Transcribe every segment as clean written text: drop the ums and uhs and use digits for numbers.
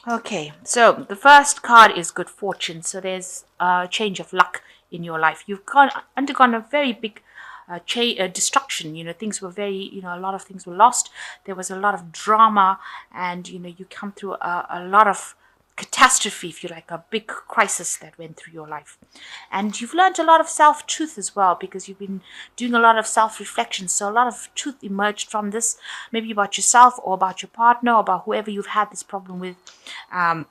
Okay, so the first card is good fortune. So there's a change of luck in your life. You've undergone a very big destruction. Things were very, a lot of things were lost. There was a lot of drama, and you come through a lot of catastrophe, if you like, a big crisis that went through your life. And you've learned a lot of self truth as well, because you've been doing a lot of self reflection. So a lot of truth emerged from this, maybe about yourself or about your partner or about whoever you've had this problem with. Um,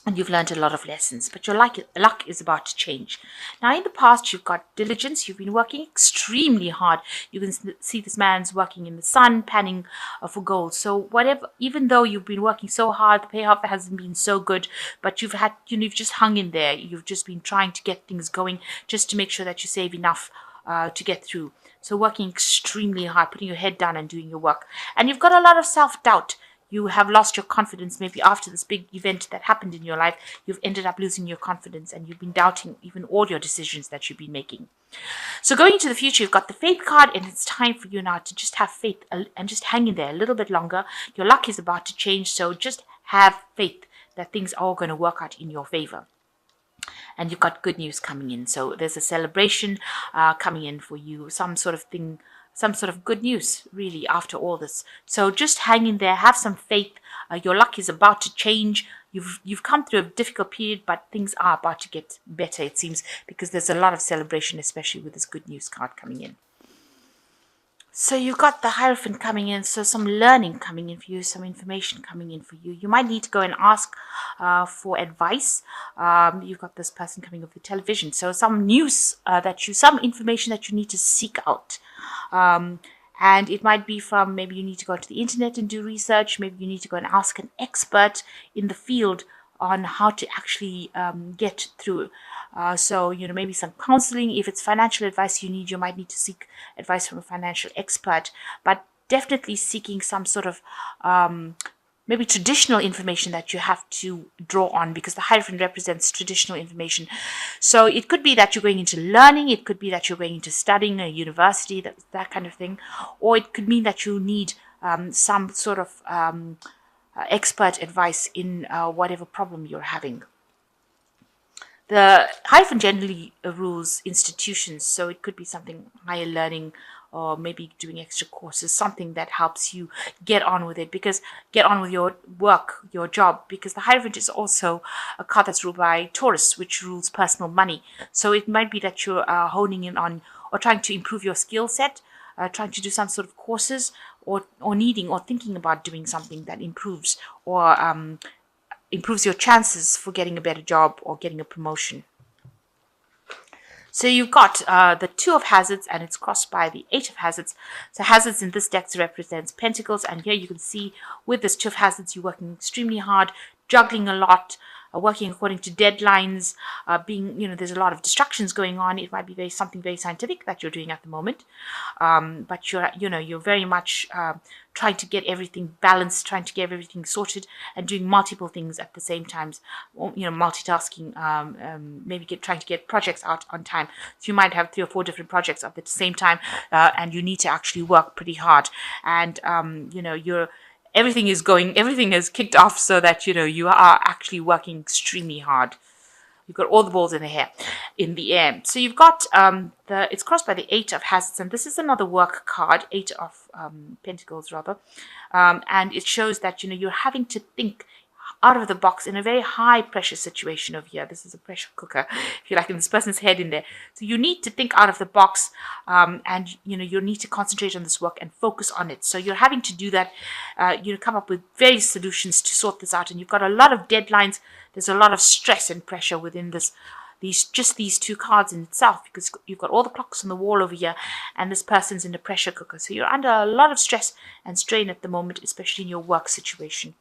and you've learned a lot of lessons, but your luck is about to change. Now, in the past, you've got diligence. You've been working extremely hard. You can see this man's working in the sun, panning for gold. So, whatever, even though you've been working so hard, the payoff hasn't been so good, but you've just hung in there. You've just been trying to get things going just to make sure that you save enough to get through. So, working extremely hard, putting your head down and doing your work. And you've got a lot of self doubt. You have lost your confidence. Maybe after this big event that happened in your life, you've ended up losing your confidence and you've been doubting even all your decisions that you've been making. So going into the future, you've got the faith card, and it's time for you now to just have faith and just hang in there a little bit longer. Your luck is about to change, so just have faith that things are all going to work out in your favor. And you've got good news coming in. So there's a celebration coming in for you, some sort of thing, some sort of good news, really, after all this. So just hang in there, have some faith. Your luck is about to change. You've come through a difficult period, but things are about to get better, it seems, because there's a lot of celebration, especially with this good news card coming in. So you've got the Hierophant coming in, so some learning coming in for you, some information coming in for you. You might need to go and ask for advice. You've got this person coming over the television, so some news some information that you need to seek out. And it might be from, maybe you need to go to the internet and do research. Maybe you need to go and ask an expert in the field on how to actually get through. So, maybe some counseling. If it's financial advice you might need to seek advice from a financial expert. But definitely seeking some sort of maybe traditional information that you have to draw on, because the Hierophant represents traditional information. So it could be that you're going into learning, it could be that you're going into studying a university, that kind of thing, or it could mean that you need some sort of expert advice in whatever problem you're having. The Hierophant generally rules institutions, so it could be something higher learning, or maybe doing extra courses, something that helps you get on with it, because get on with your work, your job, because the Hierophant is also a card that's ruled by Taurus, which rules personal money. So it might be that you're honing in on or trying to improve your skill set, trying to do some sort of courses, or needing or thinking about doing something that improves or improves your chances for getting a better job or getting a promotion. So you've got the Two of Hazards, and it's crossed by the Eight of Hazards. So Hazards in this deck represents Pentacles, and here you can see with this Two of Hazards, you're working extremely hard, juggling a lot, working according to deadlines, there's a lot of distractions going on. It might be something very scientific that you're doing at the moment, but you're very much trying to get everything balanced, trying to get everything sorted, and doing multiple things at the same time. Multitasking, maybe trying to get projects out on time. So you might have 3 or 4 different projects at the same time, and you need to actually work pretty hard. And everything is kicked off, so that you are actually working extremely hard. You've got all the balls in the air. So you've got it's crossed by the Eight of Hazards, and this is another work card, Eight of Pentacles rather, and it shows that you're having to think out of the box in a very high pressure situation over here. This is a pressure cooker, if you like, in this person's head in there. So you need to think out of the box, and you need to concentrate on this work and focus on it. So you're having to do that. Come up with various solutions to sort this out, and you've got a lot of deadlines. There's a lot of stress and pressure within these 2 cards in itself, because you've got all the clocks on the wall over here, and this person's in a pressure cooker. So you're under a lot of stress and strain at the moment, especially in your work situation.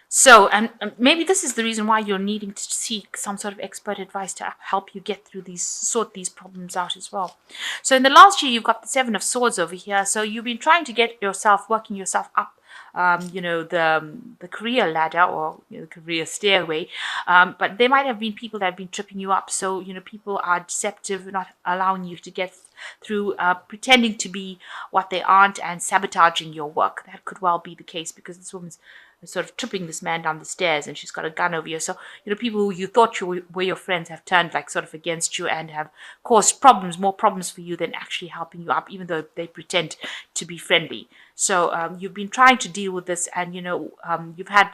So, and maybe this is the reason why you're needing to seek some sort of expert advice to help you get through sort these problems out as well. So in the last year, you've got the Seven of Swords over here. So you've been trying to working yourself up, the career ladder, or the career stairway. But there might have been people that have been tripping you up. So, people are deceptive, not allowing you to get through pretending to be what they aren't and sabotaging your work. That could well be the case, because this woman's sort of tripping this man down the stairs and she's got a gun over you. So, people who you thought were your friends have turned like sort of against you and have caused problems, more problems for you than actually helping you up, even though they pretend to be friendly. So you've been trying to deal with this, and you've had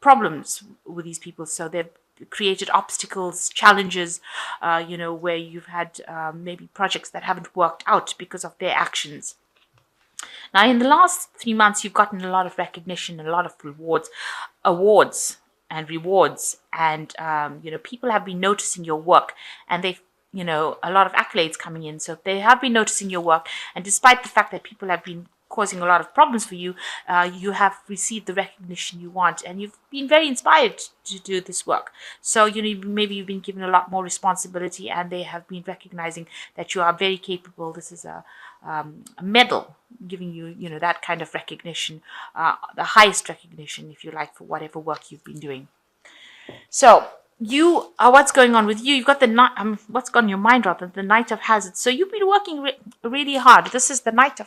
problems with these people. So they've created obstacles, challenges, where you've had maybe projects that haven't worked out because of their actions. Now, in the last 3 months, you've gotten a lot of recognition, a lot of awards and rewards, and people have been noticing your work, and they've a lot of accolades coming in. So they have been noticing your work, and despite the fact that people have been causing a lot of problems for you, you have received the recognition you want, and you've been very inspired to do this work. So maybe you've been given a lot more responsibility, and they have been recognizing that you are very capable. This is a medal giving you that kind of recognition, the highest recognition, if you like, for whatever work you've been doing. So what's going on with you? You've got the what's gone in your mind, rather, the Knight of Hazards. So you've been working really hard. This is the Knight of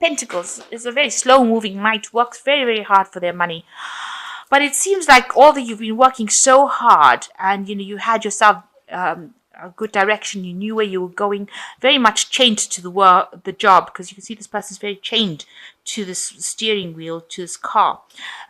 Pentacles. It's a very slow-moving knight, works very, very hard for their money. But it seems like all that you've been working so hard, and you had yourself a good direction. You knew where you were going. Very much chained to the job, because you can see this person's very chained to this steering wheel, to this car.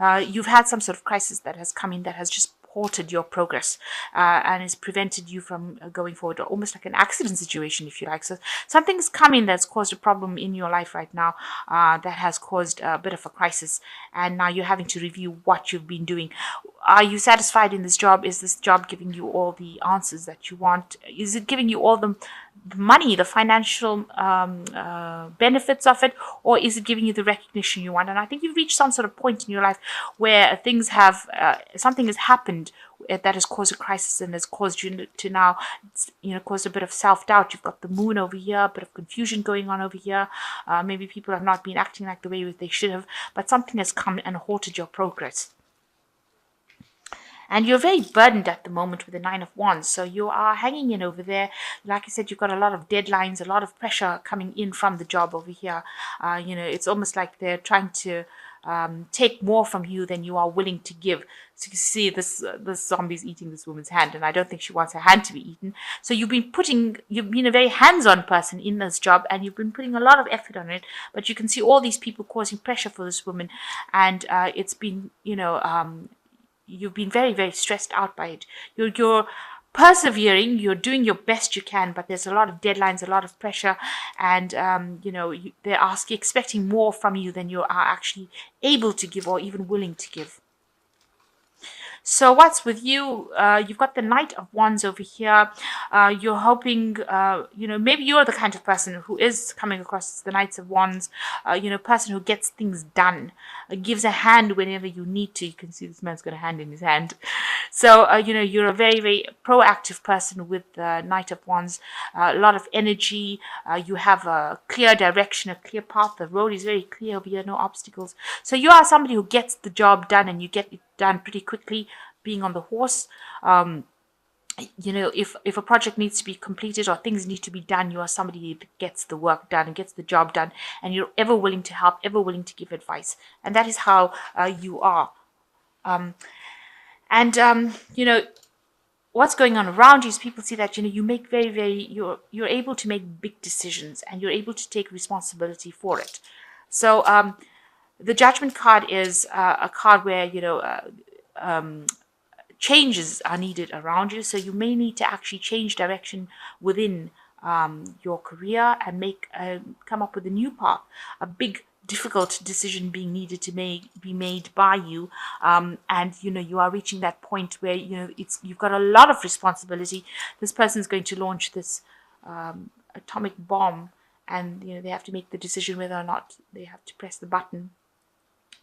You've had some sort of crisis that has come in that has just halted your progress and has prevented you from going forward, or almost like an accident situation, if you like. So something's coming that's caused a problem in your life right now, that has caused a bit of a crisis, and now you're having to review what you've been doing. Are you satisfied in this job? Is this job giving you all the answers that you want? Is it giving you all the money, the financial benefits of it, or is it giving you the recognition you want? And I think you've reached some sort of point in your life where something has happened that has caused a crisis and has caused you to now, caused a bit of self-doubt. You've got the moon over here, a bit of confusion going on over here. Maybe people have not been acting like the way they should have, but something has come and halted your progress. And you're very burdened at the moment with the Nine of Wands. So you are hanging in over there. Like I said, you've got a lot of deadlines, a lot of pressure coming in from the job over here. It's almost like they're trying to take more from you than you are willing to give. So you see this zombie's eating this woman's hand, and I don't think she wants her hand to be eaten. So you've been a very hands-on person in this job, and you've been putting a lot of effort on it. But you can see all these people causing pressure for this woman, and it's been, you've been very, very stressed out by it. You're persevering, you're doing your best you can, but there's a lot of deadlines, a lot of pressure, and they're expecting more from you than you are actually able to give or even willing to give. So what's with you? You've got the Knight of Wands over here. You're hoping, maybe you're the kind of person who is coming across as the Knights of Wands, person who gets things done, gives a hand whenever you need to. You can see this man's got a hand in his hand. So, you're a very, very proactive person with the Knight of Wands, a lot of energy. You have a clear direction, a clear path. The road is very clear over here, no obstacles. So you are somebody who gets the job done, and you get it done pretty quickly, being on the horse. If a project needs to be completed or things need to be done, you are somebody that gets the work done and gets the job done, and you're ever willing to help, ever willing to give advice. And that is how you are. What's going on around you is people see that you make very, very, you're able to make big decisions, and you're able to take responsibility for it. So the Judgment card is a card where changes are needed around you. So you may need to actually change direction within your career and come up with a new path, a big difficult decision being needed to be made by you, and you are reaching that point where you've got a lot of responsibility. This person's going to launch this atomic bomb, and they have to make the decision whether or not they have to press the button.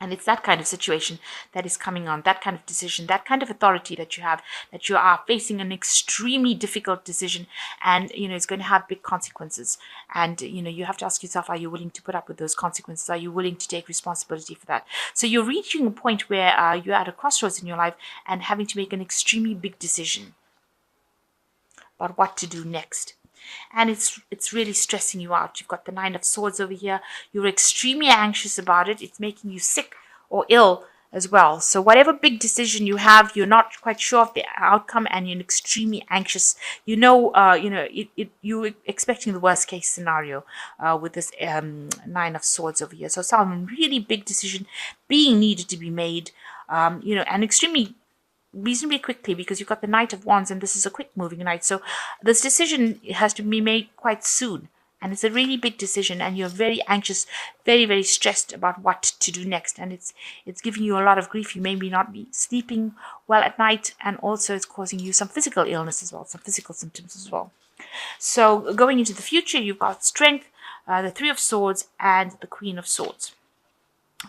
And it's that kind of situation that is coming on, that kind of decision, that kind of authority that you have, that you are facing an extremely difficult decision, and it's going to have big consequences. And you have to ask yourself, are you willing to put up with those consequences? Are you willing to take responsibility for that? So you're reaching a point where you're at a crossroads in your life and having to make an extremely big decision about what to do next. and it's really stressing you out. You've got the Nine of Swords over here. You're extremely anxious about it. It's making you sick or ill as well. So whatever big decision you have, you're not quite sure of the outcome, and you're extremely anxious. You're expecting the worst case scenario with this Nine of Swords over here. So some really big decision being needed to be made, and extremely reasonably quickly, because you've got the Knight of Wands and this is a quick moving knight. So this decision has to be made quite soon. And it's a really big decision, and you're very anxious, very, very stressed about what to do next. And it's giving you a lot of grief. You may not be sleeping well at night, and also it's causing you some physical illness as well, some physical symptoms as well. So going into the future, you've got Strength, the Three of Swords, and the Queen of Swords.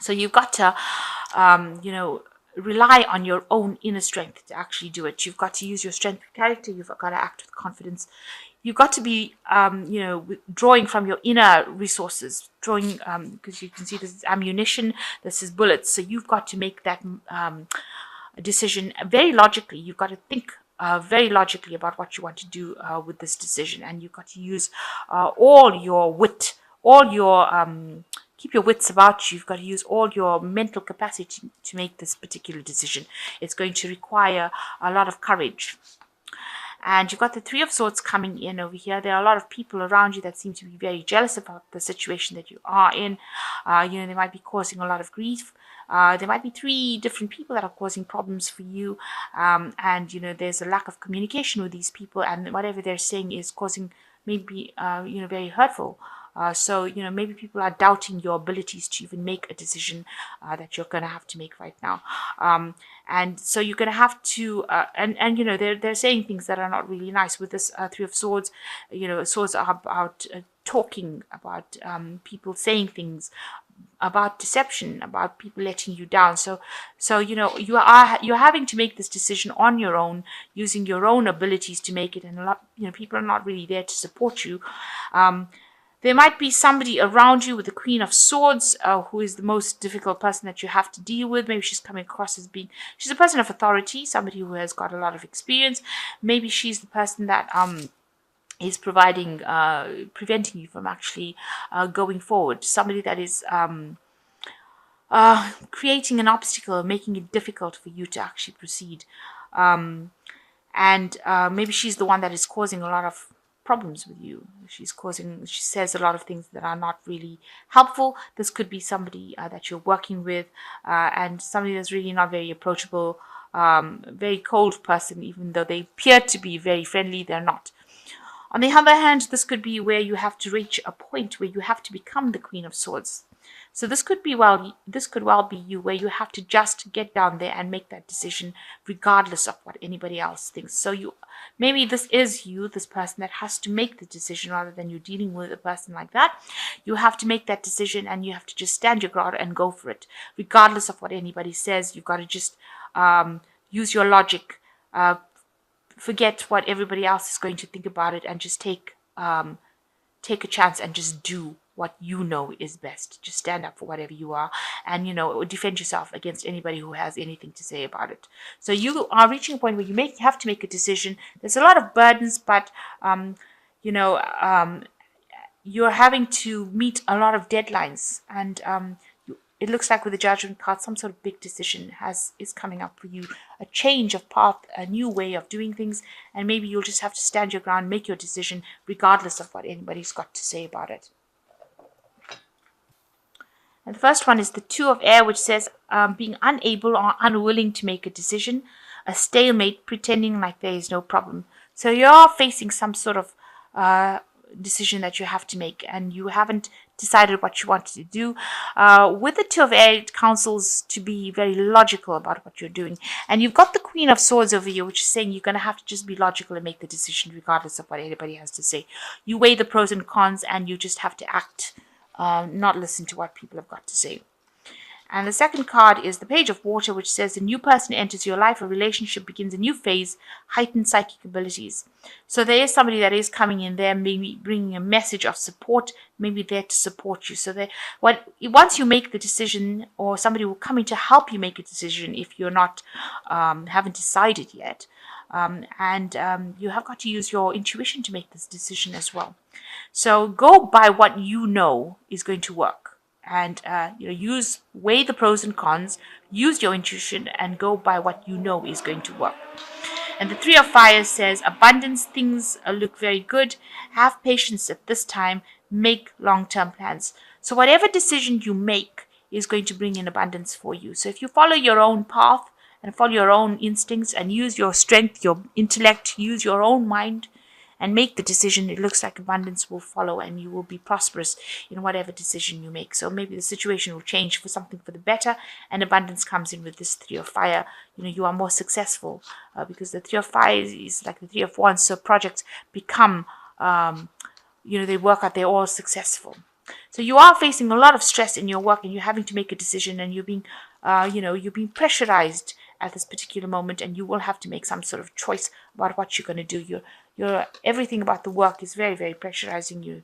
So you've got to, rely on your own inner strength to actually do it. You've got to use your strength of character. You've got to act with confidence. You've got to be, drawing from your inner resources, because you can see this is ammunition, this is bullets. So you've got to make that decision very logically. You've got to think very logically about what you want to do with this decision. And you've got to use all your wit, keep your wits about you. You've got to use all your mental capacity to make this particular decision. It's going to require a lot of courage. And you've got the Three of Swords coming in over here. There are a lot of people around you that seem to be very jealous about the situation that you are in. They might be causing a lot of grief. There might be 3 different people that are causing problems for you. There's a lack of communication with these people, and whatever they're saying is causing maybe, very hurtful. Maybe people are doubting your abilities to even make a decision that you're going to have to make right now. And so you're going to have to, they're saying things that are not really nice with this Three of Swords. Swords are about talking, about people saying things, about deception, about people letting you down. So you're having to make this decision on your own, using your own abilities to make it, and people are not really there to support you. There might be somebody around you with the Queen of Swords, who is the most difficult person that you have to deal with. Maybe she's coming across as she's a person of authority, somebody who has got a lot of experience. Maybe she's the person that is preventing you from actually going forward. Somebody that is creating an obstacle, making it difficult for you to actually proceed. Maybe she's the one that is causing a lot of problems with you. She says a lot of things that are not really helpful. This could be somebody that you're working with, and somebody that's really not very approachable, very cold person. Even though they appear to be very friendly, they're not. On the other hand, this could be where you have to reach a point where you have to become the Queen of Swords. So this could well be you, where you have to just get down there and make that decision regardless of what anybody else thinks. So maybe this is you, this person that has to make the decision, rather than you dealing with a person like that. You have to make that decision, and you have to just stand your ground and go for it, regardless of what anybody says. You've got to just use your logic, forget what everybody else is going to think about it, and just take a chance and just do what you know is best. Just stand up for whatever you are, and defend yourself against anybody who has anything to say about it. So you are reaching a point where you have to make a decision. There's a lot of burdens, but you're having to meet a lot of deadlines, and it looks like with the Judgment card, some sort of big decision is coming up for you, a change of path, a new way of doing things, and maybe you'll just have to stand your ground, make your decision, regardless of what anybody's got to say about it. And the first one is the Two of Air, which says being unable or unwilling to make a decision, a stalemate, pretending like there is no problem. So you're facing some sort of decision that you have to make, and you haven't decided what you want to do. With the Two of Air, it counsels to be very logical about what you're doing. And you've got the Queen of Swords over here, which is saying you're going to have to just be logical and make the decision regardless of what anybody has to say. You weigh the pros and cons, and you just have to act, not listen to what people have got to say. And the second card is the Page of Water, which says a new person enters your life, a relationship begins a new phase, heightened psychic abilities. So there is somebody that is coming in there, maybe bringing a message of support, maybe there to support you. So once you make the decision, or somebody will come in to help you make a decision if you're not, haven't decided yet. and you have got to use your intuition to make this decision as well. So go by what you know is going to work, and weigh the pros and cons, use your intuition, and go by what you know is going to work. And the Three of Fire says abundance, things look very good. Have patience at this time. Make long-term plans. So whatever decision you make is going to bring in abundance for you. So if you follow your own path and follow your own instincts and use your strength, your intellect, use your own mind and make the decision, it looks like abundance will follow and you will be prosperous in whatever decision you make. So maybe the situation will change for something for the better, and abundance comes in with this Three of Fire. You are more successful because the Three of Fire is like the Three of Wands. So projects become, they work out, they're all successful. So you are facing a lot of stress in your work, and you're having to make a decision, and you're being pressurized at this particular moment, and you will have to make some sort of choice about what you're going to do. Your everything about the work is very, very pressurizing you.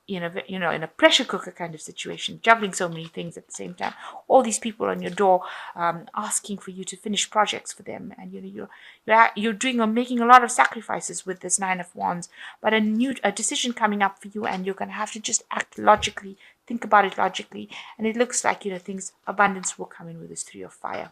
In a pressure cooker kind of situation, juggling so many things at the same time. All these people on your door asking for you to finish projects for them, and you're doing or making a lot of sacrifices with this Nine of Wands. But a decision coming up for you, and you're going to have to just act logically, think about it logically, and it looks like abundance will come in with this Three of Fire.